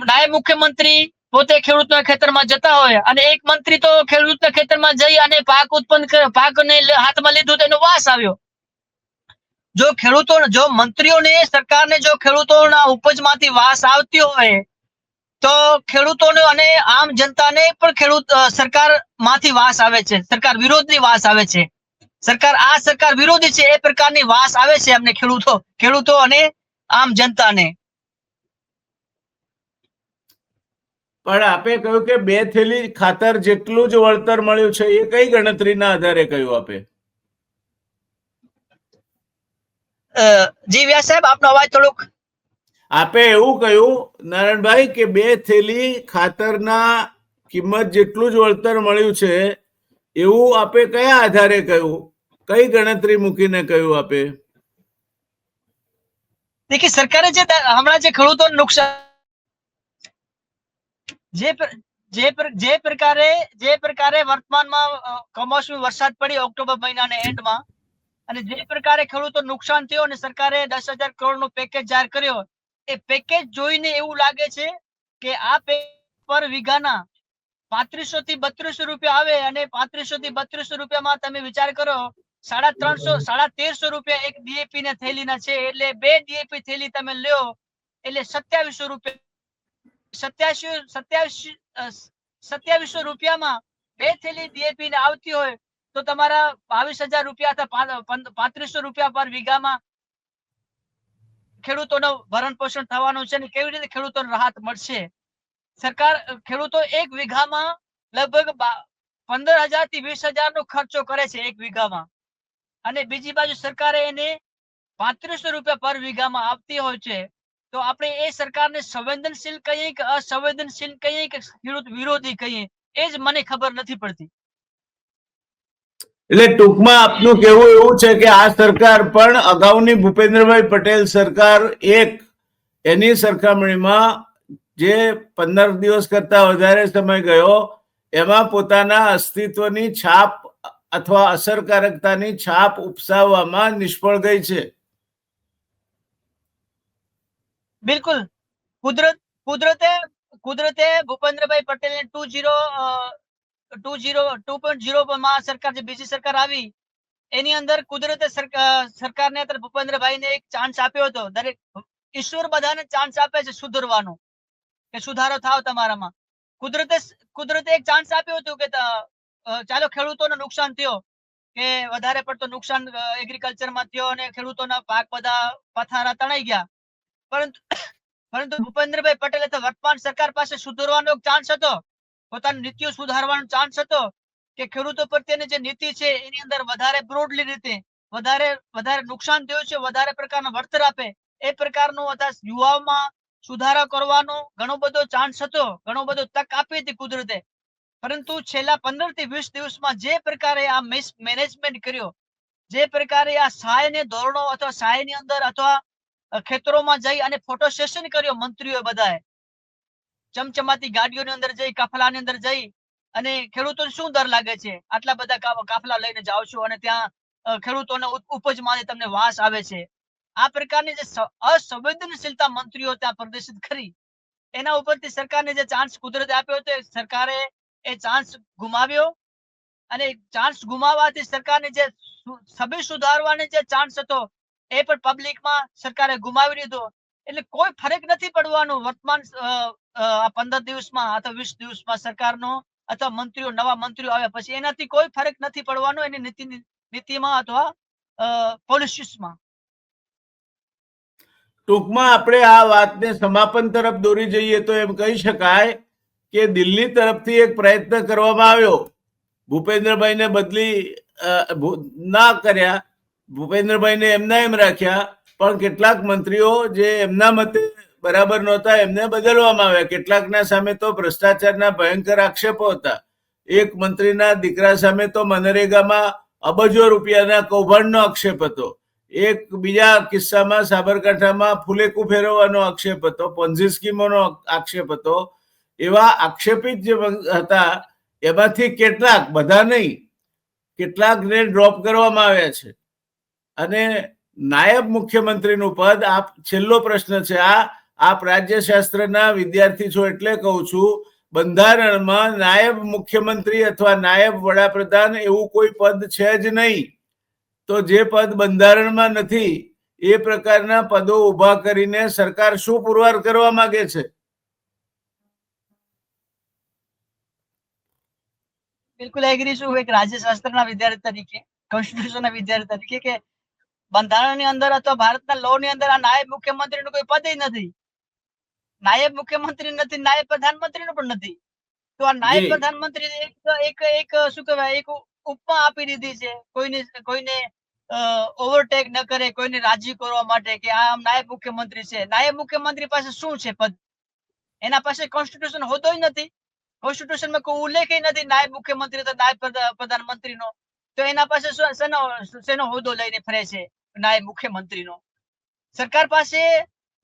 નાયબ મુખ્યમંત્રી પોતે ખેડૂતના ખેતરમાં જતા હોય, અને એક મંત્રી તો ખેડૂતના ખેતરમાં જઈ અને પાકને હાથમાં લીધું તો એનો વાસ આવ્યો. જો મંત્રીઓને, સરકારને જો ખેડૂતોના ઉપજમાંથી વાસ આવતી હોય તો ખેડૂતોને અને આમ જનતાને પણ સરકાર માંથી વાસ આવે છે, સરકાર વિરોધની વાસ આવે છે. સરકાર વિરોધી છે એ પ્રકારની વાસ આવે છે અમને ખેડૂતો અને આમ જનતાને.
પણ આપે કહ્યું કે 2 થેલી ખાતર જેટલું જ વળતર મળ્યું છે, એ કઈ ગણતરીના આધારે કહ્યું આપે?
જી વ્યાસ સાહેબ, આપનો અવાજ થોડુંક.
આપે એવું કહ્યું નારાયણભાઈ કે 2 થેલી ખાતરના કિંમત જેટલું જ વળતર મળ્યું છે, એવું આપે કયા આધારે કહ્યું, કઈ ગણતરી મૂકીને કહ્યું આપે?
દેખી, સરકારે જે હમણાં જે ખેડૂતોને નુકસાન, જે પ્રકારે વર્તમાનમાં કમોસમી વરસાદ પડી ઓક્ટોબર મહિનાના એન્ડમાં, અને જે પ્રકારે ખેડૂતો નુકસાન થયું અને સરકારે 10,000 કરોડ નું પેકેજ જાહેર કર્યો, એ પેકેજ જોઈને એવું લાગે છે કે આ પર વીઘાના 3500 થી 3200 રૂપિયા આવે, અને 3500 થી 3200 રૂપિયામાં તમે વિચાર કરો 1350 રૂપિયા એક ડીએપી ના થેલીના છે, એટલે 2 ડીએપી થેલી તમે લ્યો એટલે 2700 રૂપિયા, 2700 રૂપિયામાં 2 થેલી ડીએપી ને આવતી હોય તો તમારા 22,000 રૂપિયા અથવા 3500 રૂપિયા પર વીઘામાં ખેડૂતોનો ભરણ પોષણ થવાનું છે. અને કેવી રીતે ખેડૂતોને રાહત મળશે? ખેડૂતો એક વીઘામાં લગભગ 15,000 થી 20,000 નો ખર્ચો કરે છે એક વીઘામાં, અને બીજી બાજુ સરકારે એને 3500 રૂપિયા પર વીઘામાં આપતી હોય છે. તો આપણે એ સરકારને સંવેદનશીલ કહીએ કે અસંવેદનશીલ કહીએ કે ખેડૂત વિરોધી કહીએ, એ જ મને ખબર નથી પડતી.
એટલે ટૂંકમાં આપનું કહેવું એવું છે કે આ સરકાર પણ અગાઉની ભૂપેન્દ્રભાઈ પટેલ સરકાર એની સરખામણીમાં જે 15 દિવસ કરતા વધારે સમય ગયો એમાં પોતાના અસ્તિત્વની છાપ અથવા અસરકારકતાની છાપ ઉપસાવવામાં નિષ્ફળ ગઈ છે.
બિલકુલ, કુદરતે ભૂપેન્દ્રભાઈ પટેલને 2.0 માં સરકાર, જે બીજી સરકાર આવી એની અંદર કુદરતે સરકારને ભૂપેન્દ્રભાઈને એક ચાન્સ આપ્યો હતો. દરેક ઈશ્વર બધાને ચાન્સ આપે છે સુધરવાનો, કે સુધારો થાવ તમારામાં. કુદરતે એક ચાન્સ આપ્યો હતો કે ચાલો ખેડૂતોને નુકસાન થયો, કે વધારે પડતો નુકસાન એગ્રીકલ્ચરમાં થયો અને ખેડૂતોના પાક બધા પથારા તણાઈ ગયા, પરંતુ પરંતુ ભૂપેન્દ્રભાઈ પટેલ અથવા વર્તમાન સરકાર પાસે સુધારવાનો ચાન્સ હતો, પોતાની નીતિઓ સુધારવાનો ચાન્સ હતો કે ખેડૂતો પ્રત્યેની જે નીતિ છે એની અંદર વધારે બ્રોડલી રીતે વધારે નુકસાન થયું છે, વધારે પ્રકારના વળતર આપે એ પ્રકારનું અથવા યુવાઓમાં સુધારો કરવાનો ઘણો બધો ચાન્સ હતો, ઘણો બધો તક આપી હતી કુદરતે. પરંતુ છેલ્લા 15 થી 20 દિવસમાં જે પ્રકારે આ મિસમેનેજમેન્ટ કર્યો, જે પ્રકારે આ સહાયને ધોરણો અથવા સહાયની અંદર અથવા ખેતરોમાં જઈ અને ફોટો સેશન કર્યો મંત્રીઓ બધાએ, ચમચમાતી ગાડીઓની અંદર જઈ, કાફલાની અંદર જઈ અને ખેડૂતોને શું ડર લાગે છે, આટલા બધા કાફલા લઈને જાઓ છો અને ત્યાં ખેડૂતોને ઉપજમાંથી તમને વાસ આવે છે. આ પ્રકારની જે અસંવેદનશીલતા મંત્રીઓ ત્યાં પ્રદર્શિત કરી, એના ઉપરથી સરકારને જે ચાન્સ કુદરતે આપ્યો હતો, સરકારે એ ચાન્સ ગુમાવ્યો અને ચાન્સ ગુમાવવાથી સરકારને જે સભી સુધારવાનો જે ચાન્સ હતો એ પણ પબ્લિકમાં સરકારે ગુમાવી લીધો. એટલે કોઈ ફરક નથી પડવાનો વર્તમાન 15 દિવસમાં અથવા 20 દિવસમાં સરકારનો અથવા મંત્રીઓ, નવા મંત્રીઓ આવ્યા પછી એનાથી કોઈ ફરક નથી પડવાનો એની નીતિમાં અથવા પોલિસીસમાં.
ટૂંકમાં આપણે આ વાતને સમાપન તરફ દોરી જઈએ તો એમ કહી શકાય કે દિલ્હી તરફથી એક પ્રયત્ન કરવામાં આવ્યો, ભૂપેન્દ્રભાઈને બદલી ના કર્યા, ભૂપેન્દ્રભાઈને એમના એમ રાખ્યા, પણ કેટલાક મંત્રીઓ જે એમના મતે બરાબર નહોતા એમને બદલવામાં આવ્યા. કેટલાકના સામે તો ભ્રષ્ટાચારના ભયંકર આક્ષેપો હતા. એક મંત્રીના દીકરા સામે તો મનરેગામાં અબજો રૂપિયાના કૌભાંડનો આક્ષેપ હતો. એક બીજા કિસ્સામાં સાબરકાંઠામાં ફુલેકું ફેરવવાનો આક્ષેપ હતો, પોન્ઝી સ્કીમોનો આક્ષેપ હતો. એવા આક્ષેપિત જે હતા એમાંથી કેટલાક, બધા નહીં, કેટલાકને ડ્રોપ કરવામાં આવ્યા છે. અને નાયબ મુખ્યમંત્રીનું પદ, આ છેલ્લો પ્રશ્ન છે. આપ રાજ્યશાસ્ત્રના વિદ્યાર્થી છો એટલે કહું છું, બંધારણમાં નાયબ મુખ્યમંત્રી અથવા નાયબ વડાપ્રધાન એવું કોઈ પદ છે જ નહીં. તો જે પદ બંધારણમાં નથી એ પ્રકારના પદો ઉભા કરીને સરકાર શું પુરવાર કરવા માંગે છે?
બિલકુલ એગ્રી છું એક રાજ્યશાસ્ત્રના વિદ્યાર્થી તરીકે, કોન્સ્ટિટ્યુશનના વિદ્યાર્થી તરીકે, કે બંધારણની અંદર અથવા ભારતના લો ની અંદર આ નાયબ મુખ્યમંત્રીનું કોઈ પદ નથી. નાયબ મુખ્યમંત્રી નથી, નાયબ પ્રધાનમંત્રીનું પણ નથી. તો આ નાયબ પ્રધાનમંત્રી એક શું કહેવાય, એક ઉપમા આપી દીધી છે કોઈને ઓવરટેક ન કરે, કોઈને રાજી કરવા માટે કે આ નાયબ મુખ્યમંત્રી છે. નાયબ મુખ્યમંત્રી પાસે શું છે પદ? એના પાસે કોન્સ્ટિટ્યુશન હોતો જ નથી. કોન્સ્ટિટ્યુશનમાં કોઈ ઉલ્લેખ નથી નાયબ મુખ્યમંત્રી તો નાયબ પ્રધાનમંત્રીનો. તો એના પાસે શેનો હોદ્દો લઈને ફરે છે નાયબ મુખ્યમંત્રીનો? સરકાર પાસે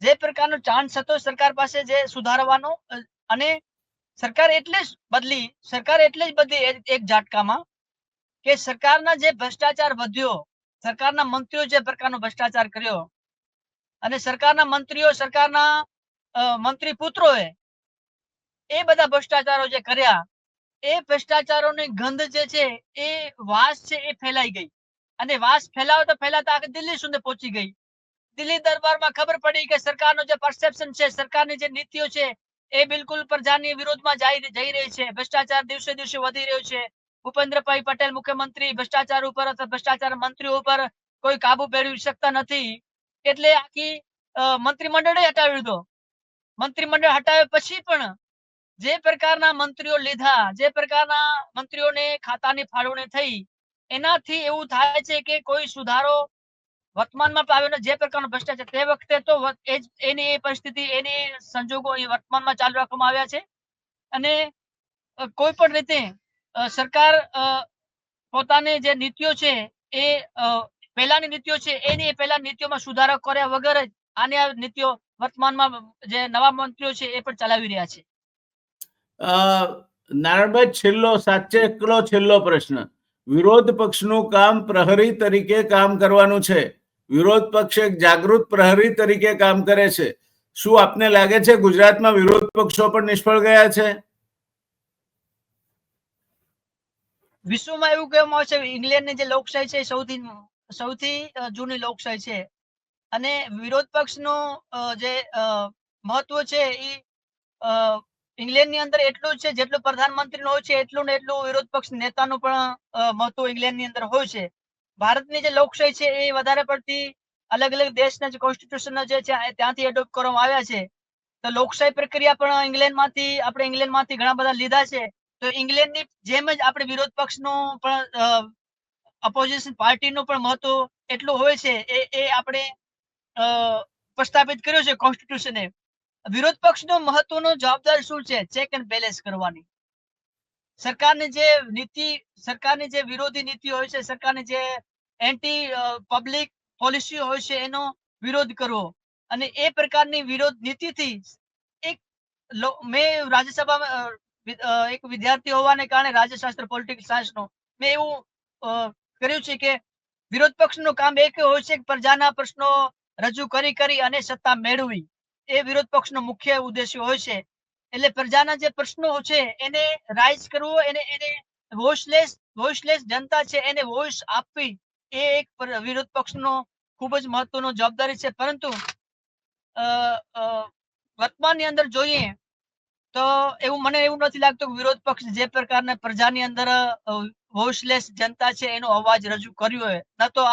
જે પ્રકારનો ચાન્સ હતો, સરકાર પાસે જે સુધારવાનો, અને સરકાર એટલે જ બદલી એક ઝાટકામાં કે સરકારના જે ભ્રષ્ટાચાર વધ્યો, સરકારના મંત્રીઓ જે પ્રકારનો ભ્રષ્ટાચાર કર્યો અને સરકારના મંત્રી પુત્રોએ એ બધા ભ્રષ્ટાચારો જે કર્યા, એ ભ્રષ્ટાચારોની ગંધ જે છે, એ વાસ છે, એ ફેલાઈ ગઈ. અને વાસ ફેલાતા આખી દિલ્હી સુધી પહોંચી ગઈ. દિલ્હી દરબારમાં ખબર પડી કે સરકારનો જે પરસેપ્શન છે, સરકારની જે નીતિઓ છે, એ બિલકુલ પ્રજાની વિરોધમાં જઈ રહી છે. ભ્રષ્ટાચાર દિવસે દિવસે વધી રહ્યો છે. ભૂપેન્દ્રભાઈ પટેલ મુખ્યમંત્રી ભ્રષ્ટાચાર ઉપર અથવા ભ્રષ્ટાચાર મંત્રીઓ ઉપર કોઈ કાબુ મેળવી શકતા નથી. એટલે આખી મંત્રીમંડળ હટાવી દીધો. મંત્રીમંડળ હટાવ્યા પછી પણ જે પ્રકારના મંત્રીઓ લીધા, જે પ્રકારના મંત્રીઓને ખાતાની ફાળવણી થઈ, એનાથી એવું થાય છે કે કોઈ સુધારો વર્તમાનમાં આવ્યો. જે પ્રકારનો ભ્રષ્ટાચાર તે વખતે તો એની પરિસ્થિતિ, એની સંજોગો વર્તમાનમાં ચાલુ રાખવામાં આવ્યા છે. અને કોઈ પણ રીતે સરકાર પોતાની જે નીતિઓ છે, એ પહેલાની નીતિઓ છે, એની પહેલા નીતિઓમાં સુધારો કર્યા વગર જ આની આ નીતિઓ વર્તમાનમાં જે નવા મંત્રીઓ છે એ પણ ચલાવી રહ્યા છે.
નારાયણભાઈ, છેલ્લો પ્રશ્ન. વિરોધ પક્ષનું કામ પ્રહરી તરીકે કામ કરવાનું છે. વિરોધ પક્ષ એક જાગૃત પ્રહરી તરીકે કામ કરે છે. શું આપને લાગે છે ગુજરાતમાં વિરોધ પક્ષો પણ નિષ્ફળ ગયા છે?
વિશ્વમાં એવું કહેવામાં આવે છે ઇંગ્લેન્ડની જે લોકશાહી છે સૌથી જૂની લોકશાહી છે. અને વિરોધ પક્ષનું જે મહત્વ છે એ ઇંગ્લેન્ડની અંદર એટલું જ છે જેટલું પ્રધાનમંત્રીનું હોય છે, એટલું ને એટલું વિરોધ પક્ષ નેતાનું પણ મહત્વ ઇંગ્લેન્ડની અંદર હોય છે. ભારતની જે લોકશાહી છે એ વધારે પડતી અલગ અલગ દેશના જે કોન્સ્ટિટ્યુશન જે છે ત્યાંથી એડોપ્ટ કરવામાં આવ્યા છે. તો લોકશાહી પ્રક્રિયા પણ ઇંગ્લેન્ડમાંથી ઘણા બધા લીધા છે. તો ઇંગ્લેન્ડની જેમ જ આપણે વિરોધ પક્ષનું પણ અપોઝિશન પાર્ટીનું પણ મહત્વ એટલું હોય છે. એ આપણે પ્રસ્થાપિત કર્યું છે કોન્સ્ટિટ્યુશને. વિરોધ પક્ષનો મહત્વનો જવાબદારી શું છે? ચેક એન્ડ બેલેન્સ કરવાની. સરકારની જે વિરોધી નીતિ હોય છે, સરકારની જે એન્ટી પબ્લિક પોલિસી હોય છે, એનો વિરોધ કરવો. અને એ પ્રકારની વિરોધ નીતિથી મેં રાજ્યસભામાં એક વિદ્યાર્થી હોવાને કારણે રાજ્યશાસ્ત્ર પોલિટિકલ સાયન્સનો મેં એવું કર્યું છે કે વિરોધ પક્ષનું કામ એક હોય છે કે પ્રજાના પ્રશ્નો રજૂ કરી અને સત્તા મેળવી. એ વિરોધ પક્ષનો મુખ્ય ઉદ્દેશ્ય હોય છે. એટલે પ્રજાના જે પ્રશ્નો છે એને રાઇઝ કરવો, એને વોઇસલેસ જનતા છે એને વોઇસ આપવી, એ એક વિરોધ પક્ષનો ખૂબ જ મહત્વનો જવાબદારી છે. પરંતુ વર્તમાનની અંદર જોઈએ તો મને એવું નથી લાગતું કે વિરોધ પક્ષ જે પ્રકારના પ્રજાની અંદર વોઇસલેસ જનતા છે એનો અવાજ રજૂ કર્યો હોય. ન તો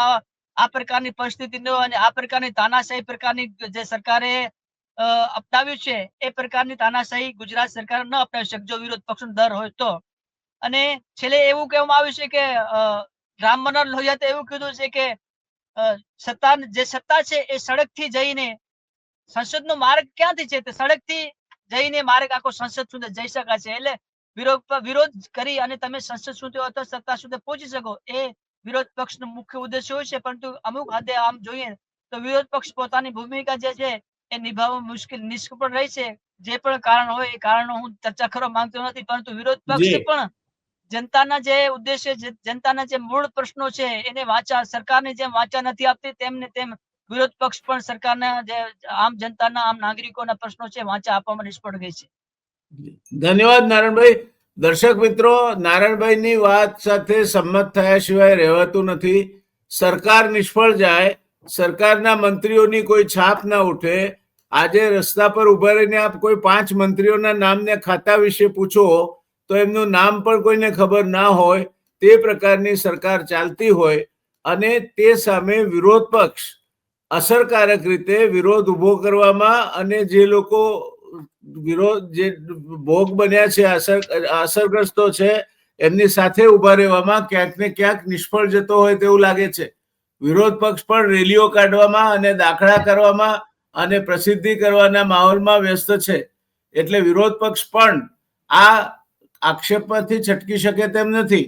આ પ્રકારની પરિસ્થિતિનો અને આ પ્રકારની તાનાશાહી પ્રકારની જે સરકારે અપનાવ્યું છે એ પ્રકારની તાનાશાહી ગુજરાત સરકાર ન અપનાવી શકે જો વિરોધ પક્ષનો દર હોય તો. અને છેલ્લે એવું કહેવામાં આવ્યું છે કે રામ મનોહર લોહિયાએ એવું કીધું છે કે સત્તા છે એ સડકથી જઈને સંસદનો માર્ગ ક્યાંથી છે? સડકથી જઈને માર્ગ આખો સંસદ સુધી જઈ શકાય છે. એટલે વિરોધ કરી અને તમે સંસદ સુધી અથવા સત્તા સુધી પહોંચી શકો, એ વિરોધ પક્ષનો મુખ્ય ઉદ્દેશ્ય હોય છે. પરંતુ અમુક હદે આમ જોઈએ તો વિરોધ પક્ષ પોતાની ભૂમિકા જે છે એ નિભાવવા નિષ્ફળ રહી છે. જે પણ કારણ હોય એ કારણો હું ચર્ચા કરવા માંગતો નથી, પરંતુ વિરોધ પક્ષ પણ જનતાના જે ઉદ્દેશ્ય, જનતાના જે મૂળ પ્રશ્નો છે એને સરકારની જેમ વાંચા નથી આપતી, તેમ વિરોધ પક્ષ પણ સરકારના જે આમ જનતાના, આમ નાગરિકોના પ્રશ્નો છે વાંચા આપવામાં નિષ્ફળ ગઈ છે.
ધન્યવાદ નારાયણભાઈ. દર્શક મિત્રો, નારાયણભાઈની વાત સાથે સંમત થયા સિવાય રહેવાતું નથી. સરકાર નિષ્ફળ જાય, સરકારના મંત્રીઓની કોઈ છાપ ના ઉઠે. આજે રસ્તા પર ઉભા રહીને આપ કોઈ 5 મંત્રીઓના નામને ખાતા વિશે પૂછો તો એમનું નામ પણ કોઈને ખબર ના હોય. તે પ્રકારની સરકાર ચાલતી હોય અને તે સામે વિરોધ પક્ષ અસરકારક રીતે વિરોધ ઉભો કરવામાં અને જે લોકો જે ભોગ બન્યા છે, અસરગ્રસ્તો છે, એમની સાથે ઉભા રહેવામાં ક્યાંક ને ક્યાંક નિષ્ફળ જતો હોય તેવું લાગે છે. વિરોધ પક્ષ પણ રેલીઓ કાઢવામાં અને દાખલા કરવામાં અને પ્રસિદ્ધિ કરવાના માહોલમાં વ્યસ્ત છે. એટલે વિરોધ પક્ષ પણ આ આક્ષેપમાંથી છટકી શકે તેમ નથી.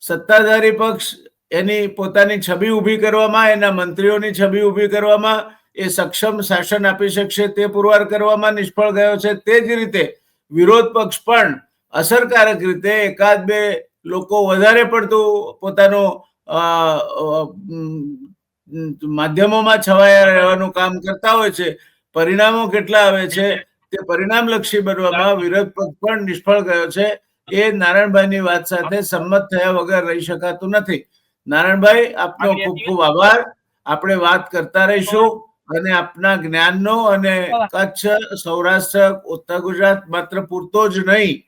સત્તાધારી પક્ષ એની પોતાની છબી ઊભી કરવામાં, એના મંત્રીઓની છબી ઊભી કરવામાં, એ સક્ષમ શાસન આપી શકશે તે પુરવાર કરવામાં નિષ્ફળ ગયો છે. તે જ રીતે વિરોધ પક્ષ પણ અસરકારક રીતે એકાદ બે લોકો વધારે પડતું પોતાનો માધ્યમોમાં છવાયા રહેવાનું કામ કરતા હોય છે. પરિણામો કેટલા આવે છે તે પરિણામલક્ષી બનવામાં વિરોધ પક્ષ પણ નિષ્ફળ ગયો છે. એ નારાયણભાઈની વાત સાથે સંમત થયા વગર રહી શકાતું નથી. નારાયણભાઈ, આપનો ખૂબ ખૂબ આભાર. આપણે વાત કરતા રહીશું અને આપના જ્ઞાનનો અને કચ્છ, સૌરાષ્ટ્ર, ઉત્તર ગુજરાત માત્ર પૂરતો જ નહીં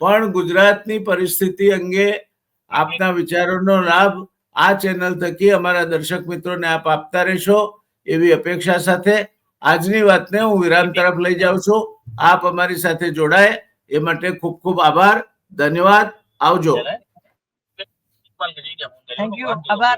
પણ ગુજરાતની પરિસ્થિતિ અંગે આપના વિચારોનો લાભ આ ચેનલ થકી અમારા દર્શક મિત્રોને આપ આપતા રહેશો એવી અપેક્ષા સાથે આજની વાતને હું વિરામ તરફ લઈ જાઉં છું. આપ અમારી સાથે જોડાય એ માટે ખૂબ ખૂબ આભાર. ધન્યવાદ. આવજો.
Thank you. આભાર.